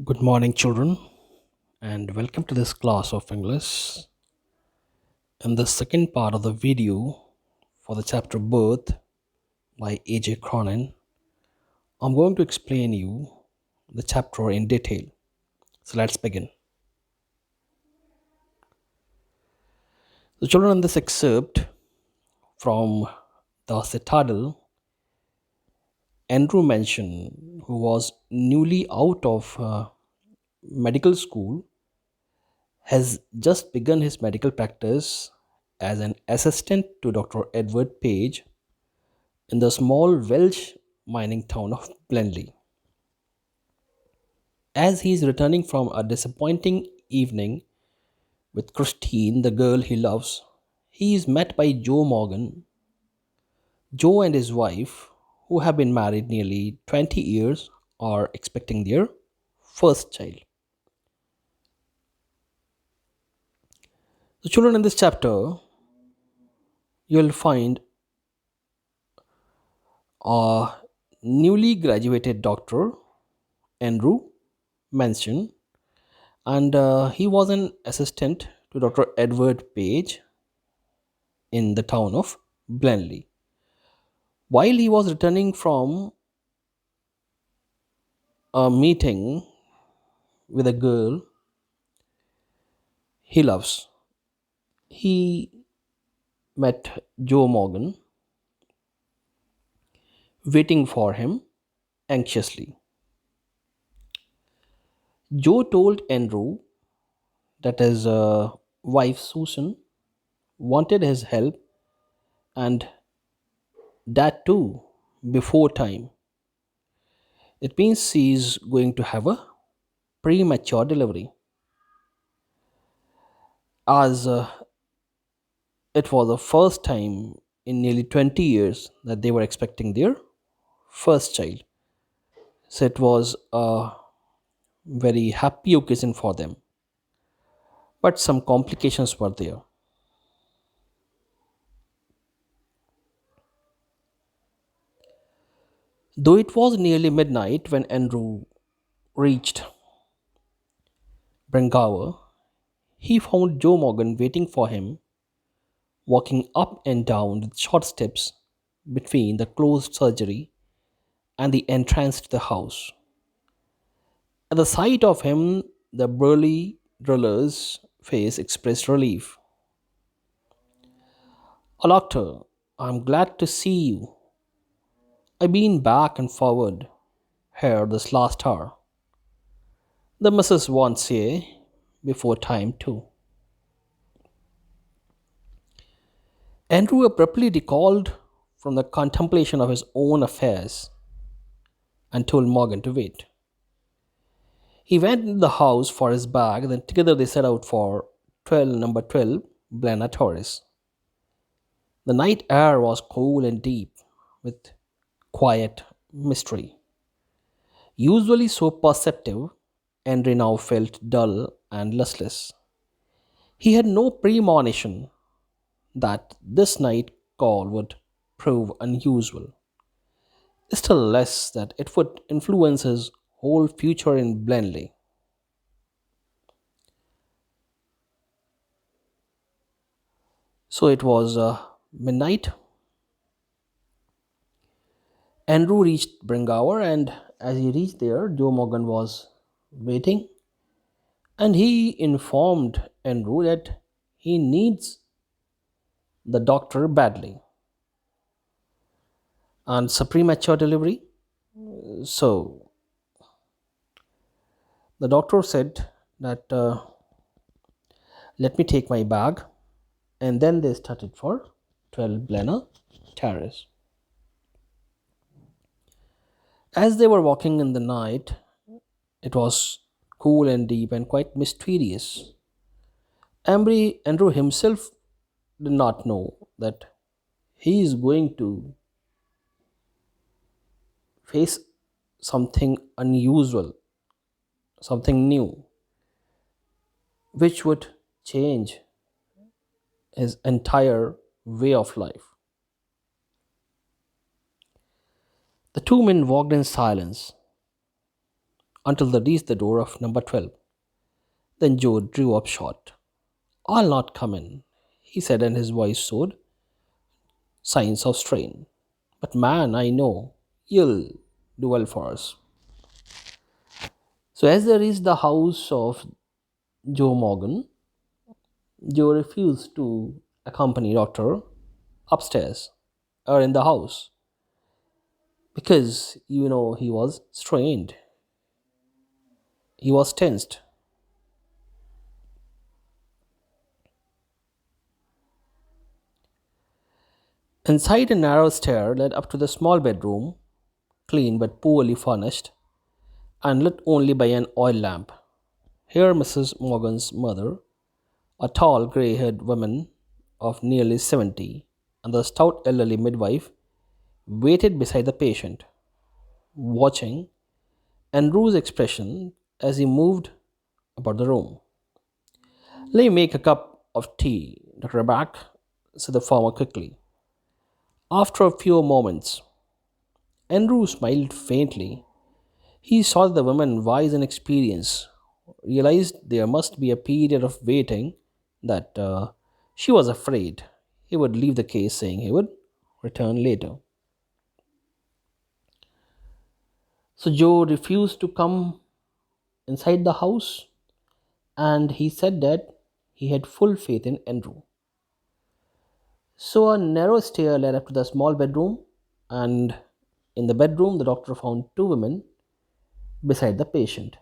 Good morning, children, and welcome to this class of English. In the second part of the video for the chapter Birth by A.J. Cronin, I'm going to explain you the chapter in detail. So let's begin. The children in this excerpt from the Citadel, Andrew mentioned, who was newly out of medical school, has just begun his medical practice as an assistant to Dr. Edward Page in the small Welsh mining town of Blenley. As he is returning from a disappointing evening with Christine, the girl he loves, he is met by Joe Morgan. Joe and his wife, who have been married nearly 20 years, are expecting their first child. The children in this chapter, you'll find a newly graduated doctor, Andrew, mentioned, and he was an assistant to Dr. Edward Page in the town of Blenley. While he was returning from a meeting with a girl he loves, he met Joe Morgan waiting for him anxiously. Joe told Andrew that his wife Susan wanted his help, and that too before time. It means she's going to have a premature delivery, as it was the first time in nearly 20 years that they were expecting their first child. So it was a very happy occasion for them. But some complications were there. Though it was nearly midnight when Andrew reached Brangauer, he found Joe Morgan waiting for him, walking up and down the short steps between the closed surgery and the entrance to the house. At the sight of him, the burly driller's face expressed relief. "Oh, doctor, I'm glad to see you. I've been back and forward here this last hour. The missus wants ye before time too." Andrew abruptly recalled from the contemplation of his own affairs and told Morgan to wait. He went into the house for his bag, then together they set out for number 12 Blana Torres. The night air was cool and deep, with quiet mystery. Usually so perceptive, Henry now felt dull and listless. He had no premonition that this night call would prove unusual, still less that it would influence his whole future in Blenley. So it was midnight. Andrew reached Brangauer, and as he reached there, Joe Morgan was waiting, and he informed Andrew that he needs the doctor badly and it's a premature delivery. So the doctor said that let me take my bag, and then they started for 12 Blena Terrace. As they were walking in the night, it was cool and deep and quite mysterious. Andrew himself did not know that he is going to face something unusual, something new, which would change his entire way of life. The two men walked in silence, until they reached the door of number 12. Then Joe drew up short. "I'll not come in," he said, and his voice showed signs of strain. "But man, I know you'll do well for us." So as they reached the house of Joe Morgan, Joe refused to accompany Doctor upstairs or in the house because he was strained. He was tensed. Inside, a narrow stair led up to the small bedroom, clean but poorly furnished, and lit only by an oil lamp. Here, Mrs. Morgan's mother, a tall, grey haired woman of nearly 70, and the stout elderly midwife waited beside the patient, watching Andrew's expression as he moved about the room. "Let me make a cup of tea, Dr. Aback," said the farmer quickly. After a few moments, Andrew smiled faintly. He saw that the woman, wise and experienced, realized there must be a period of waiting, that she was afraid he would leave the case, saying he would return later. So Joe refused to come inside the house, and he said that he had full faith in Andrew. So a narrow stair led up to the small bedroom, and in the bedroom, the doctor found two women beside the patient.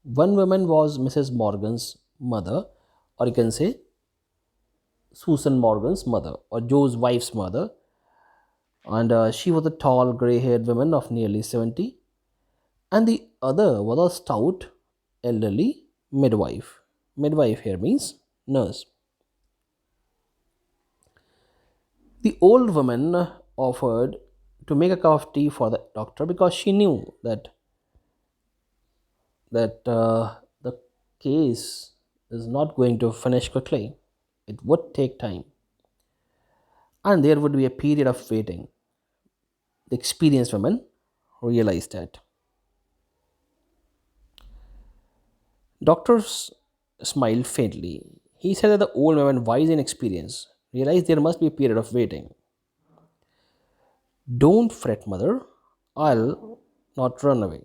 One woman was Mrs. Morgan's mother, or you can say Susan Morgan's mother, or Joe's wife's mother, and she was a tall, grey haired woman of nearly 70, and the other was a stout, elderly midwife. Midwife here means nurse. The old woman offered to make a cup of tea for the doctor because she knew that the case is not going to finish quickly. It would take time, and there would be a period of waiting. The experienced woman realized that. Doctors smiled faintly. He said that the old woman, wise in experience, realized there must be a period of waiting. "Don't fret, mother. I'll not run away."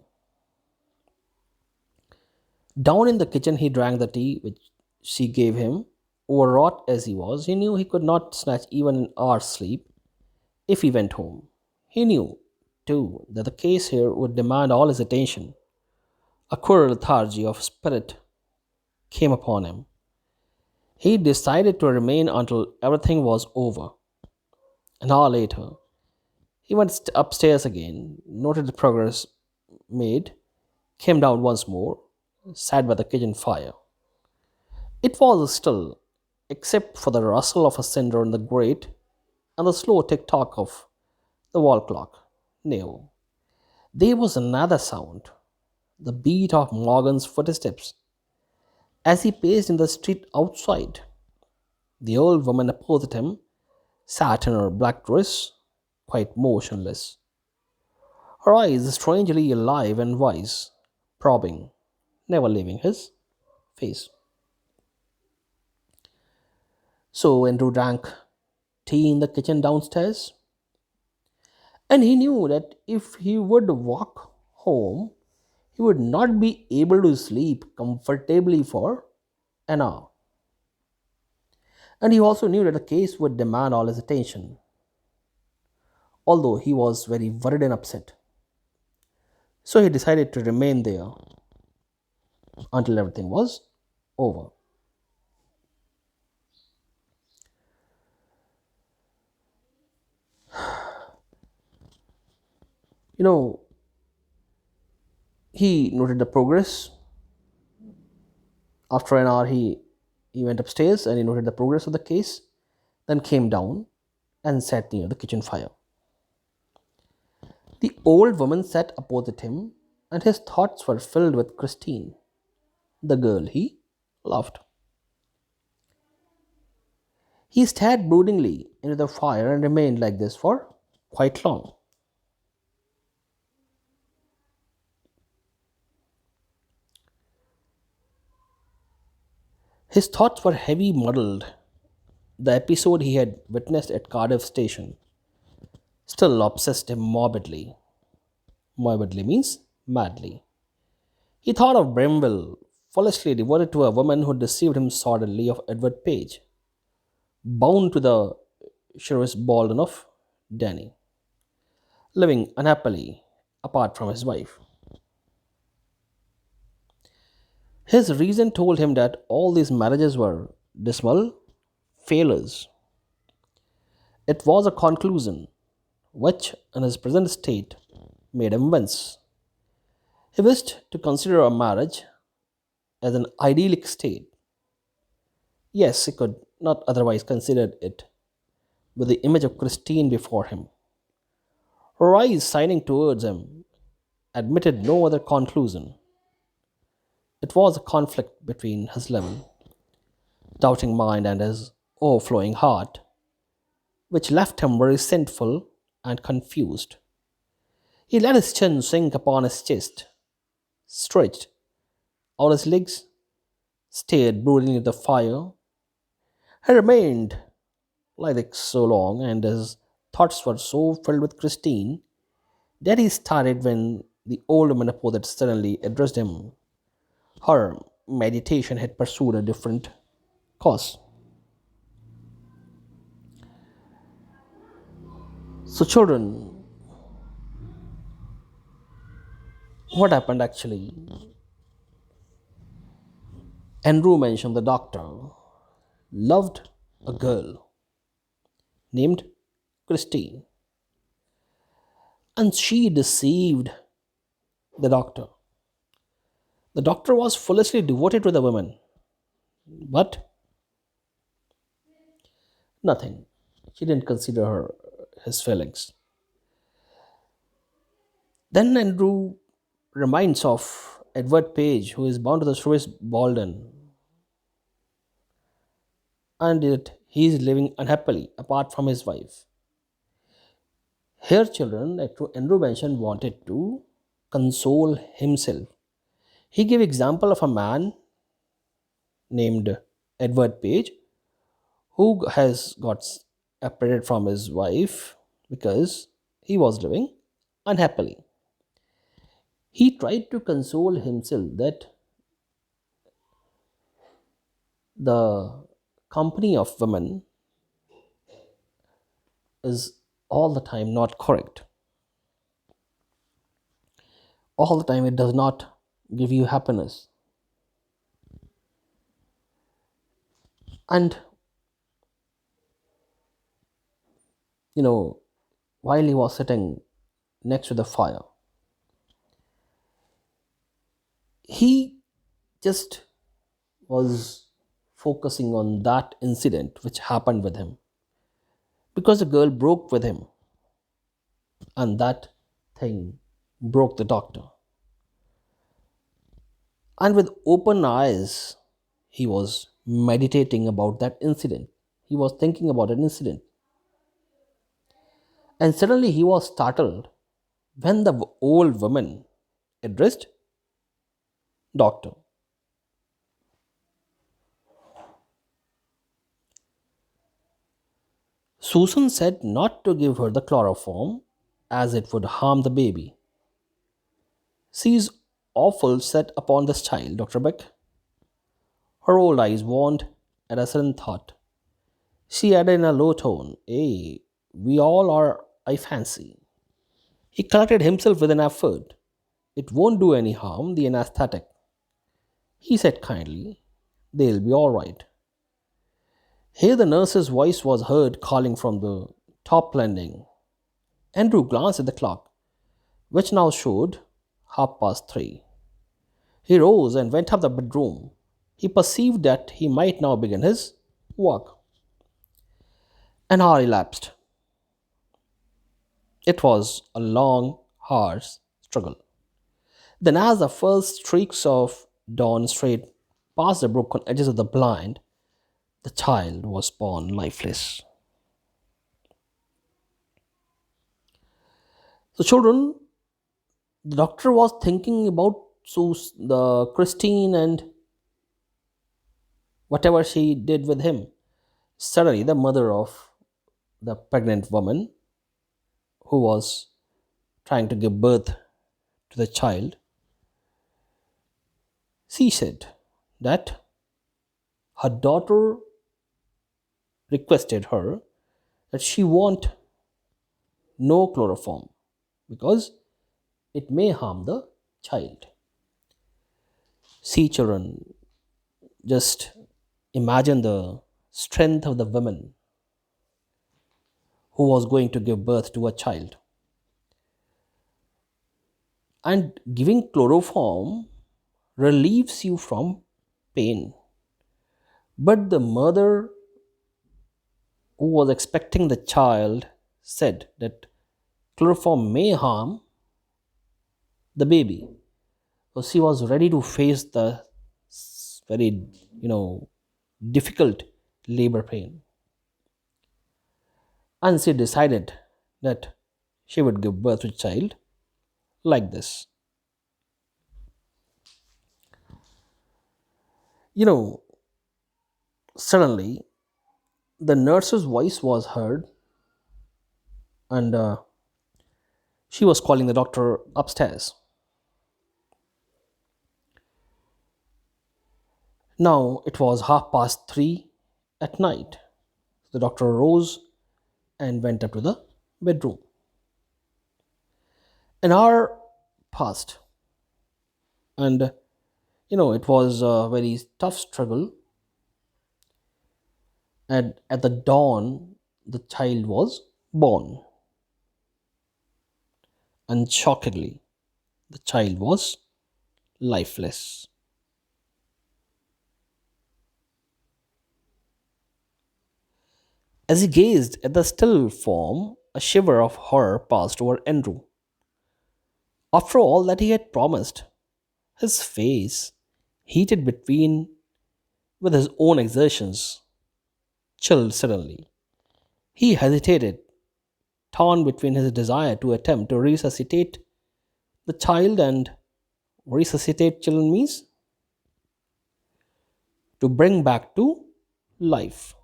Down in the kitchen, he drank the tea which she gave him. Overwrought as he was, he knew he could not snatch even an hour's sleep if he went home. He knew, too, that the case here would demand all his attention. A queer lethargy of spirit came upon him. He decided to remain until everything was over. An hour later, he went upstairs again, noted the progress made, came down once more, sat by the kitchen fire. It was still, except for the rustle of a cinder in the grate and the slow tick tock of the wall clock. No, there was another sound, the beat of Morgan's footsteps as he paced in the street outside. The old woman opposite him sat in her black dress, quite motionless, her eyes strangely alive and wise, probing, never leaving his face. So Andrew drank tea in the kitchen downstairs, and he knew that if he would walk home, he would not be able to sleep comfortably for an hour. And he also knew that the case would demand all his attention, although he was very worried and upset. So he decided to remain there until everything was over. You know, he noted the progress. After an hour, he went upstairs and he noted the progress of the case, then came down and sat near the kitchen fire. The old woman sat opposite him, and his thoughts were filled with Christine, the girl he loved. He stared broodingly into the fire and remained like this for quite long. His thoughts were heavy, muddled. The episode he had witnessed at Cardiff Station still obsessed him morbidly. Morbidly means madly. He thought of Brimwell, foolishly devoted to a woman who deceived him sordidly, of Edward Page, bound to the Sheriff's Baldwin of Danny, living unhappily apart from his wife. His reason told him that all these marriages were dismal failures. It was a conclusion which, in his present state, made him wince. He wished to consider a marriage as an idyllic state. Yes, he could not otherwise consider it, with the image of Christine before him. Her eyes signing towards him admitted no other conclusion. It was a conflict between his level, doubting mind and his overflowing heart, which left him very resentful and confused. He let his chin sink upon his chest, stretched out his legs, stared broodingly at the fire. He remained like this so long, and his thoughts were so filled with Christine that he started when the old menopause suddenly addressed him. Her meditation had pursued a different course. So, children, what happened actually? Andrew mentioned the doctor loved a girl named Christine, and she deceived the doctor. The doctor was foolishly devoted to the woman, but nothing. She didn't consider his feelings. Then Andrew reminds of Edward Page, who is bound to the Swiss Bolden, and that he is living unhappily apart from his wife. Here, children, Andrew mentioned wanted to console himself. He gave example of a man named Edward Page who has got separated from his wife because he was living unhappily. He tried to console himself that the company of women is all the time not correct. All the time it does not give you happiness. And you know, while he was sitting next to the fire, he just was focusing on that incident which happened with him because the girl broke with him, and that thing broke the doctor. And with open eyes, he was meditating about that incident. He was thinking about an incident. And suddenly he was startled when the old woman addressed doctor. Susan said not to give her the chloroform as it would harm the baby. She is awful set upon this child, Dr. Beck. Her old eyes warned at a sudden thought. She added in a low tone, we all are, I fancy. He collected himself with an effort. It won't do any harm, the anesthetic. He said kindly, they'll be all right. Here the nurse's voice was heard calling from the top landing. Andrew glanced at the clock, which now showed 3:30. He rose and went up the bedroom. He perceived that he might now begin his work. An hour elapsed. It was a long, harsh struggle. Then, as the first streaks of dawn strayed past the broken edges of the blind, the child was born lifeless. So, children, the doctor was thinking about the Christine and whatever she did with him. Suddenly, the mother of the pregnant woman who was trying to give birth to the child, she said that her daughter requested her that she want no chloroform because it may harm the child. See, children, just imagine the strength of the woman who was going to give birth to a child. And giving chloroform relieves you from pain. But the mother who was expecting the child said that chloroform may harm the baby. So she was ready to face the very, difficult labor pain. And she decided that she would give birth to a child like this. You know, suddenly the nurse's voice was heard, and she was calling the doctor upstairs. Now it was 3:30 at night. The doctor rose and went up to the bedroom. An hour passed, and it was a very tough struggle. And at the dawn, the child was born. And shockingly, the child was lifeless. As he gazed at the still form, a shiver of horror passed over Andrew. After all that he had promised, his face, heated between with his own exertions, chilled suddenly. He hesitated, torn between his desire to attempt to resuscitate the child, and resuscitate children means to bring back to life,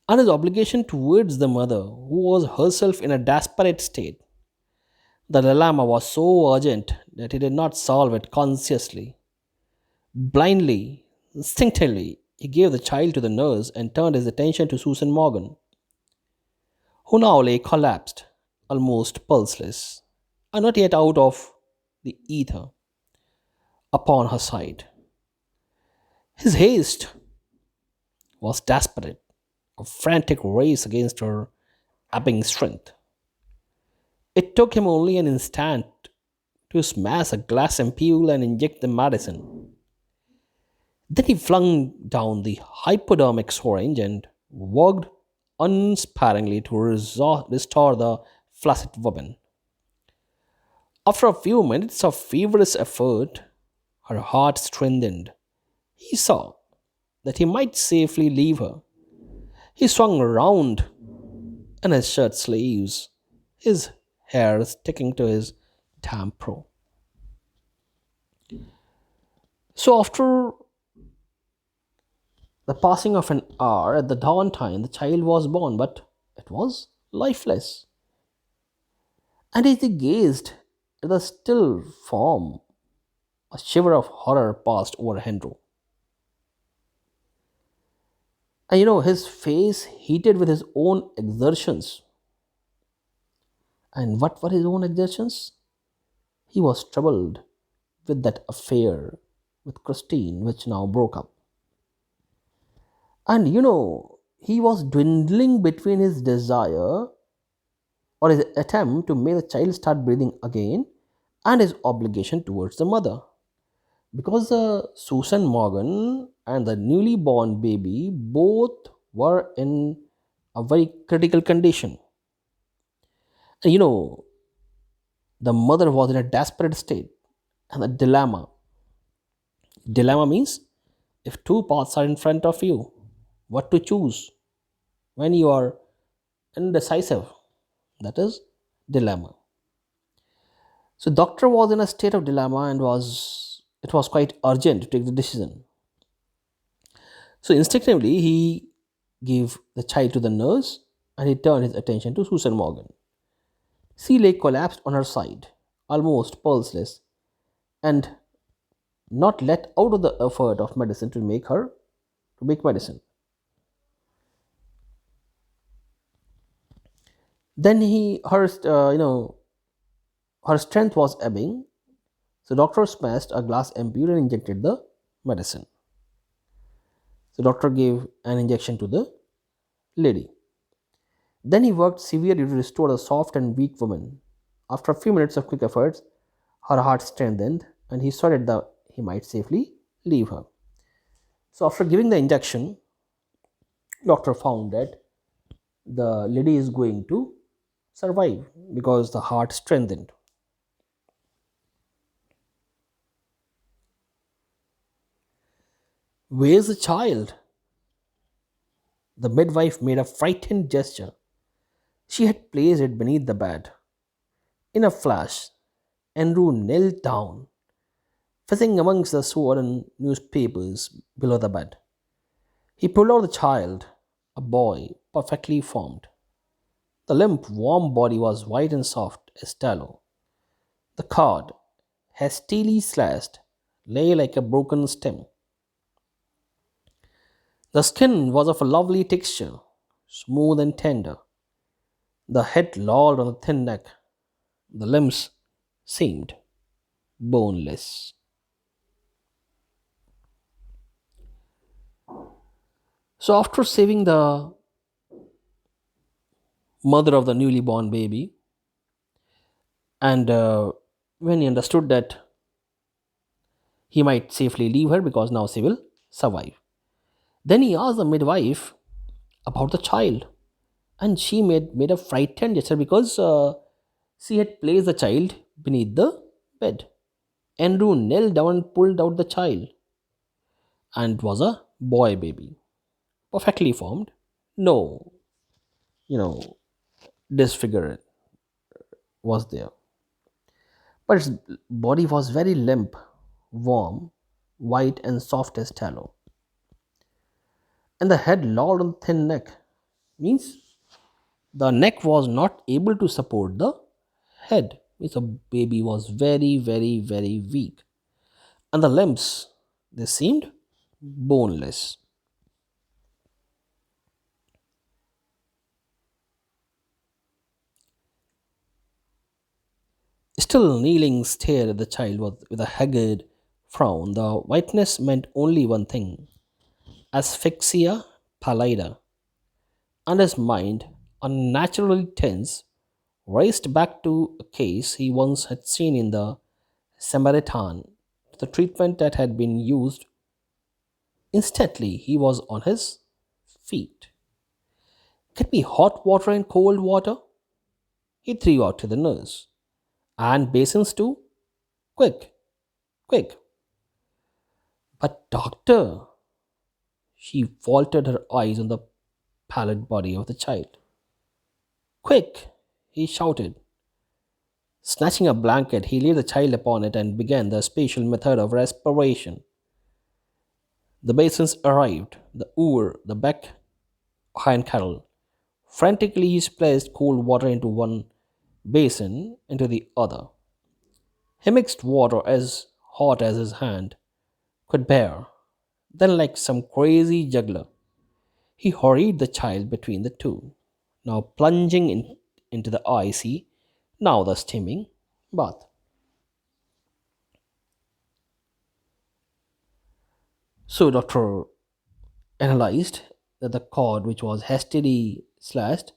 and his obligation towards the mother who was herself in a desperate state. The dilemma was so urgent that he did not solve it consciously. Blindly, instinctively, he gave the child to the nurse and turned his attention to Susan Morgan, who now lay collapsed, almost pulseless, and not yet out of the ether, upon her side. His haste was desperate, a frantic race against her ebbing strength. It took him only an instant to smash a glass ampoule and inject the medicine. Then he flung down the hypodermic syringe and worked unsparingly to restore the flaccid woman. After a few minutes of feverish effort, her heart strengthened. He saw that he might safely leave her. He swung round in his shirt sleeves, his hair sticking to his damp pro. So, after the passing of an hour at the dawn time, the child was born, but it was lifeless. And as he gazed at the still form, a shiver of horror passed over Henry. And his face heated with his own exertions. And what were his own exertions? He was troubled with that affair with Christine, which now broke up. And he was dwindling between his desire or his attempt to make the child start breathing again and his obligation towards the mother. Because Susan Morgan and the newly born baby both were in a very critical condition. And the mother was in a desperate state and a dilemma. Dilemma means if two paths are in front of you, what to choose when you are indecisive. That is dilemma. So doctor was in a state of dilemma and it was quite urgent to take the decision. So instinctively, he gave the child to the nurse and he turned his attention to Susan Morgan. She lay collapsed on her side, almost pulseless, and not let out of the effort of medicine to make medicine. Then her strength was ebbing, so doctor smashed a glass ampoule and injected the medicine. The doctor gave an injection to the lady. Then he worked severely to restore the soft and weak woman. After a few minutes of quick efforts, her heart strengthened, and he saw that he might safely leave her. So after giving the injection, doctor found that the lady is going to survive because the heart strengthened. Where's the child? The midwife made a frightened gesture. She had placed it beneath the bed. In a flash, Andrew knelt down, fizzing amongst the swollen newspapers below the bed. He pulled out the child, a boy perfectly formed. The limp, warm body was white and soft as tallow. The cord, hastily slashed, lay like a broken stem. The skin was of a lovely texture, smooth and tender. The head lolled on the thin neck. The limbs seemed boneless. So, after saving the mother of the newly born baby, and when he understood that he might safely leave her because now she will survive, then he asked the midwife about the child, and she made a frightened gesture because she had placed the child beneath the bed. Andrew knelt down and pulled out the child, and it was a boy baby, perfectly formed. No, you know, disfigure was there, but its body was very limp, warm, white, and soft as tallow, and the head lolled on the thin neck. Means the neck was not able to support the head. Means the baby was very, very, very weak, and the limbs they seemed boneless. Still kneeling stared at the child with a haggard frown. The whiteness meant only one thing: asphyxia pallida, and his mind, unnaturally tense, raced back to a case he once had seen in the Samaritan. The treatment that had been used. Instantly, he was on his feet. Get me hot water and cold water, he threw out to the nurse. And basins too? Quick, quick. But, doctor, she faltered, her eyes on the pallid body of the child. Quick, he shouted. Snatching a blanket, he laid the child upon it and began the special method of respiration. The basins arrived, the oar, the beck, and kettle. Frantically, he splashed cold water into one basin, into the other. He mixed water as hot as his hand could bear. Then, like some crazy juggler, he hurried the child between the two, now plunging into the icy, now the steaming bath. So, doctor analyzed that the cord, which was hastily slashed,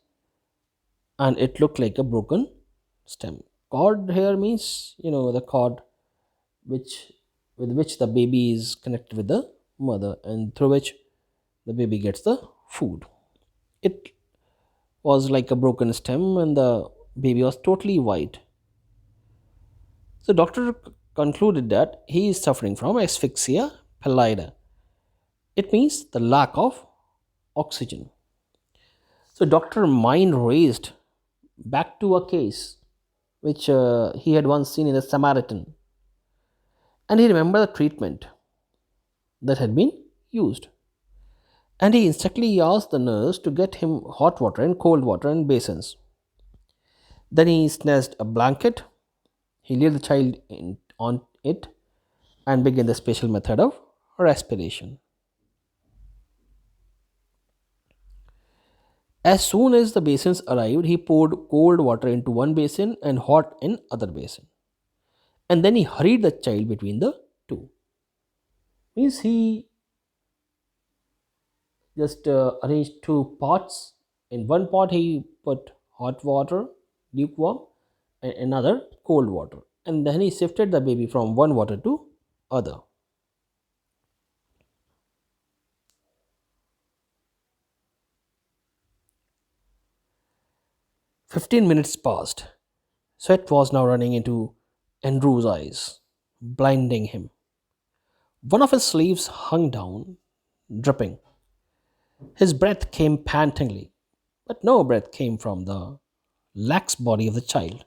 and it looked like a broken stem. Cord here means, the cord which with which the baby is connected with the mother and through which the baby gets the food. It was like a broken stem and the baby was totally white. So doctor concluded that he is suffering from asphyxia pallida. It means the lack of oxygen. So doctor mind raced back to a case which he had once seen in the Samaritan, and he remembered the treatment that had been used. And he instantly asked the nurse to get him hot water and cold water and basins. Then he snatched a blanket, he laid the child on it, and began the special method of respiration. As soon as the basins arrived, he poured cold water into one basin and hot in other basin. And then he hurried the child between the two. Means he just arranged two pots. In one pot he put hot water, lukewarm, and another cold water. And then he shifted the baby from one water to other. 15 minutes passed. Sweat was now running into Andrew's eyes, blinding him. One of his sleeves hung down, dripping. His breath came pantingly, but no breath came from the lax body of the child.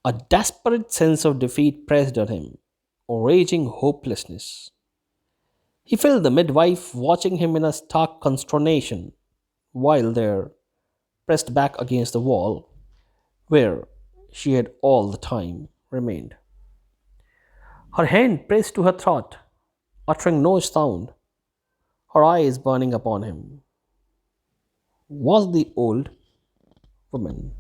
A desperate sense of defeat pressed on him, a raging hopelessness. He felt the midwife watching him in a stark consternation, while there, pressed back against the wall, where she had all the time remained. Her hand pressed to her throat, uttering no sound, her eyes burning upon him, was the old woman.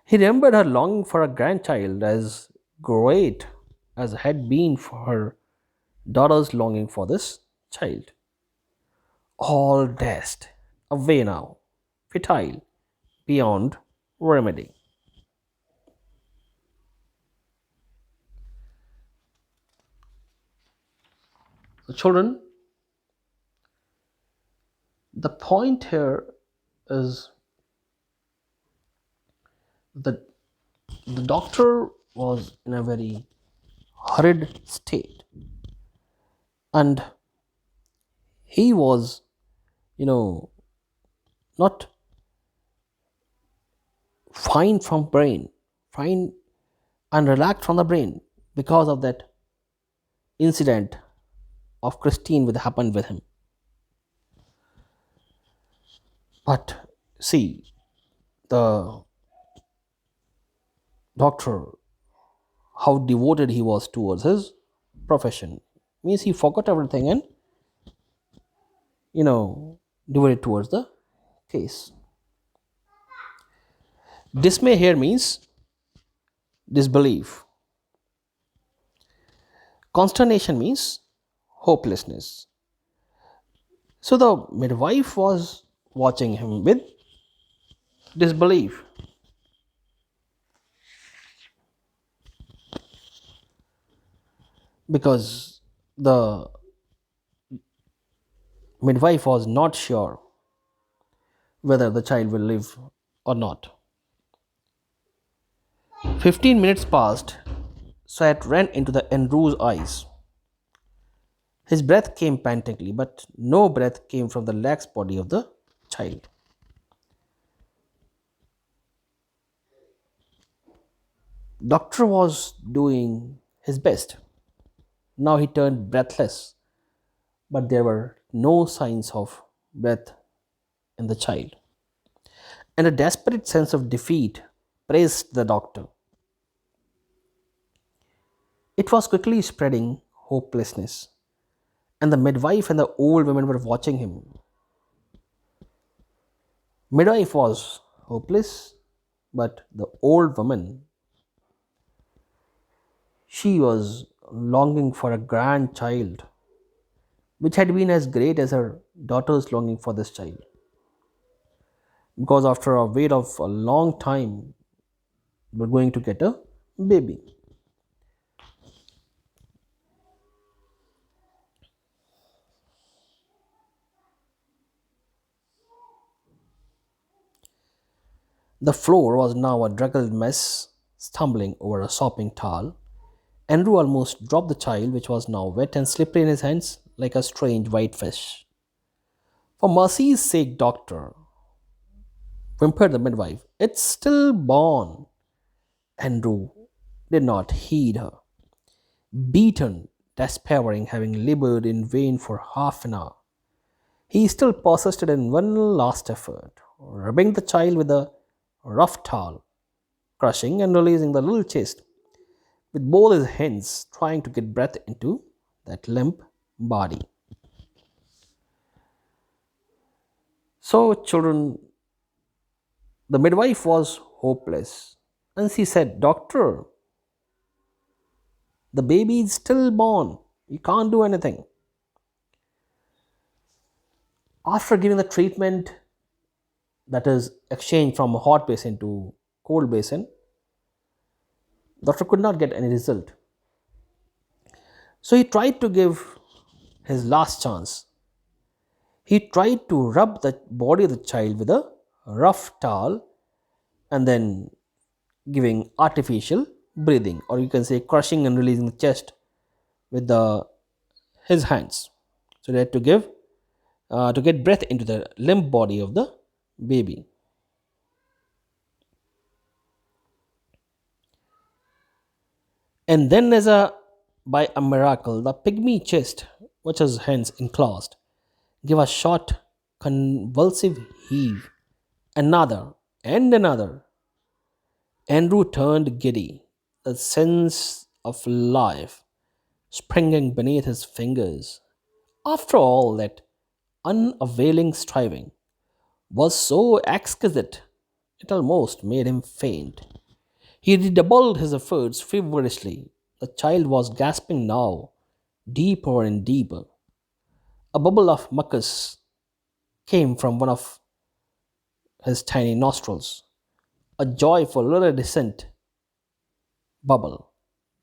He remembered her longing for a grandchild as great as had been for her daughter's longing for this child. All dashed away now, futile, beyond remedy. So, children, the point here is that the doctor was in a very hurried state, and he was, you know, not fine from brain, fine and relaxed from the brain because of that incident of Christine that happened with him. But see, the doctor, how devoted he was towards his profession, means he forgot everything and devoted towards the case. Dismay here means disbelief. Consternation means hopelessness. So the midwife was watching him with disbelief. Because the midwife was not sure whether the child will live or not. 15 minutes passed, sweat ran into the Andrew's eyes. His breath came pantingly, but no breath came from the lax body of the child. Doctor was doing his best. Now he turned breathless, but there were no signs of breath in the child. And a desperate sense of defeat pressed the doctor. It was quickly spreading hopelessness, and the midwife and the old women were watching him. Midwife was hopeless, but the old woman, she was longing for a grandchild, which had been as great as her daughter's longing for this child. Because after a wait of a long time, we're going to get a baby. The floor was now a draggled mess, stumbling over a sopping towel. Andrew almost dropped the child, which was now wet and slippery in his hands like a strange white fish. For mercy's sake, doctor, whimpered the midwife, it's stillborn. Andrew did not heed her. Beaten, despairing, having labored in vain for half an hour, He still persisted in one last effort, rubbing the child with a rough towel, crushing and releasing the little chest with both his hands, trying to get breath into that limp body. So, children, the midwife was hopeless. And she said, Doctor, the baby is still born. You can't do anything. After giving the treatment, that is exchanged from a hot basin to cold basin, doctor could not get any result. So he tried to give his last chance. He tried to rub the body of the child with a rough towel and then giving artificial breathing, or you can say crushing and releasing the chest with his hands. So they had to give to get breath into the limp body of the baby. And then, as a by a miracle, the pygmy chest, which was hence enclosed, gave a short, convulsive heave. Another and another. Andrew turned giddy, the sense of life springing beneath his fingers. After all that unavailing striving was so exquisite, it almost made him faint. He redoubled his efforts feverishly. The child was gasping now, deeper and deeper. A bubble of mucus came from one of his tiny nostrils, a joyful iridescent bubble.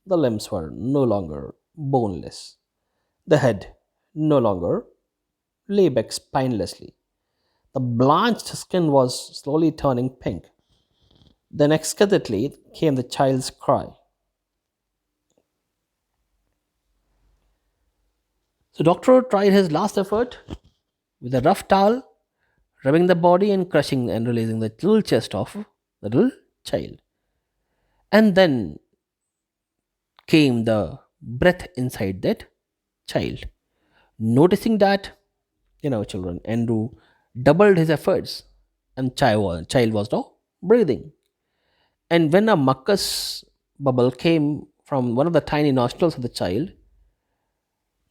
The limbs were no longer boneless. The head no longer lay back spinelessly. The blanched skin was slowly turning pink. Then exquisitely came the child's cry. So doctor tried his last effort with a rough towel, rubbing the body and crushing and releasing the little chest of the little child. And then came the breath inside that child. Noticing that, children, Andrew doubled his efforts and child was now breathing. And when a mucus bubble came from one of the tiny nostrils of the child,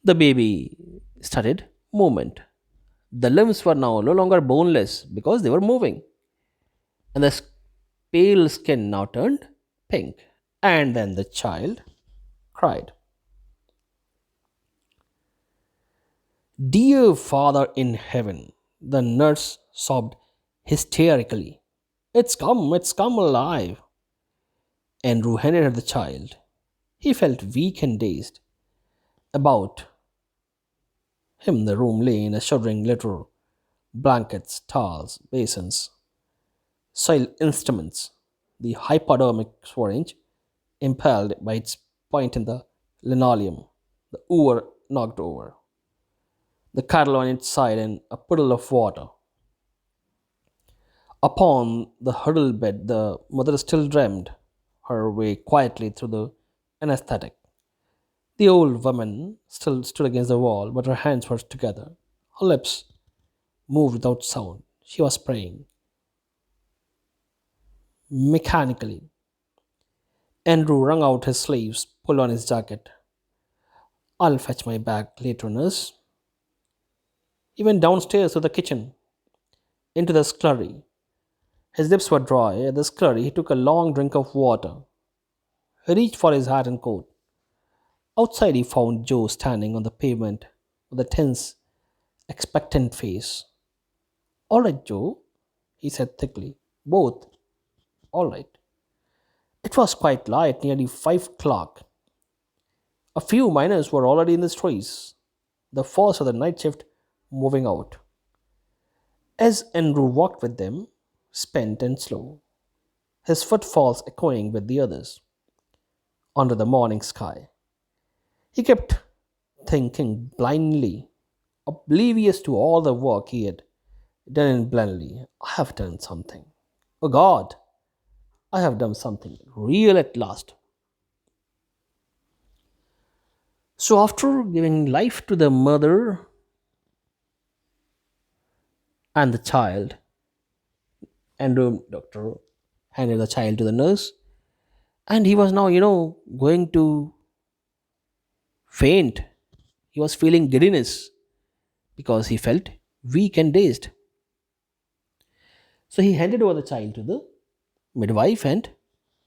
the baby started movement. The limbs were now no longer boneless because they were moving, and the pale skin now turned pink. And then the child cried, Dear Father in heaven, the nurse sobbed hysterically. It's come alive. Andrew handed her the child. He felt weak and dazed. About him, the room lay in a shuddering litter blankets, towels, basins, soil instruments, the hypodermic syringe impaled by its point in the linoleum, the oar knocked over, the kettle on its side, and a puddle of water. Upon the huddled bed, the mother still dreamed her way quietly through the anesthetic. The old woman still stood against the wall, but her hands were together. Her lips moved without sound. She was praying mechanically. Andrew wrung out his sleeves, pulled on his jacket. I'll fetch my bag later, nurse. He went downstairs to the kitchen, into the scullery. His lips were dry. At the scullery, he took a long drink of water. He reached for his hat and coat. Outside, he found Joe standing on the pavement with a tense, expectant face. All right, Joe, he said thickly. Both. All right. It was quite light, nearly 5 o'clock. A few miners were already in the streets, the first of the night shift moving out. As Andrew walked with them, spent and slow, his footfalls echoing with the others, under the morning sky, he kept thinking blindly, oblivious to all the work he had done blindly. I have done something. Oh God, I have done something real at last. So, after giving life to the mother, And the child, Andrew doctor, handed the child to the nurse, and he was now, going to faint. He was feeling giddiness because he felt weak and dazed. So he handed over the child to the midwife and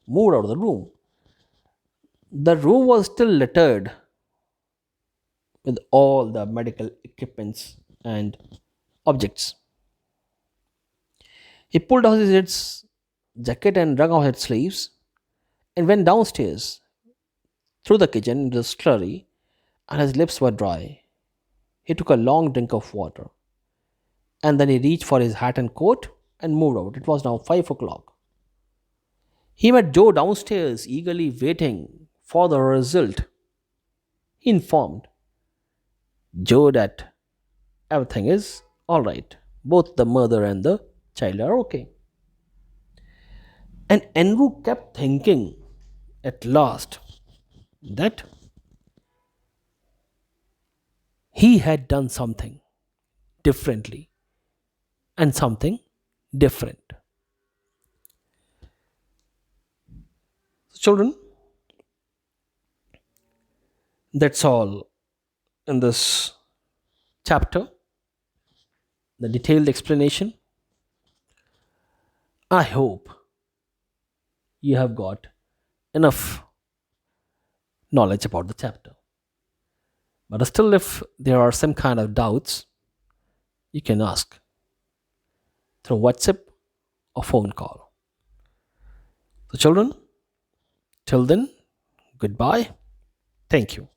moved out of the room. The room was still littered with all the medical equipments and objects. He pulled off his jacket and wrung out its sleeves and went downstairs through the kitchen into the scullery, and his lips were dry. He took a long drink of water and then he reached for his hat and coat and moved out. It was now 5 o'clock. He met Joe downstairs, eagerly waiting for the result. He informed Joe that everything is alright. Both the mother and the child are okay. And Andrew kept thinking at last that he had done something differently and something different. So, children, that's all in this chapter, the detailed explanation. I hope you have got enough knowledge about the chapter. But still, if there are some kind of doubts, you can ask through WhatsApp or phone call. So, children, till then, goodbye. Thank you.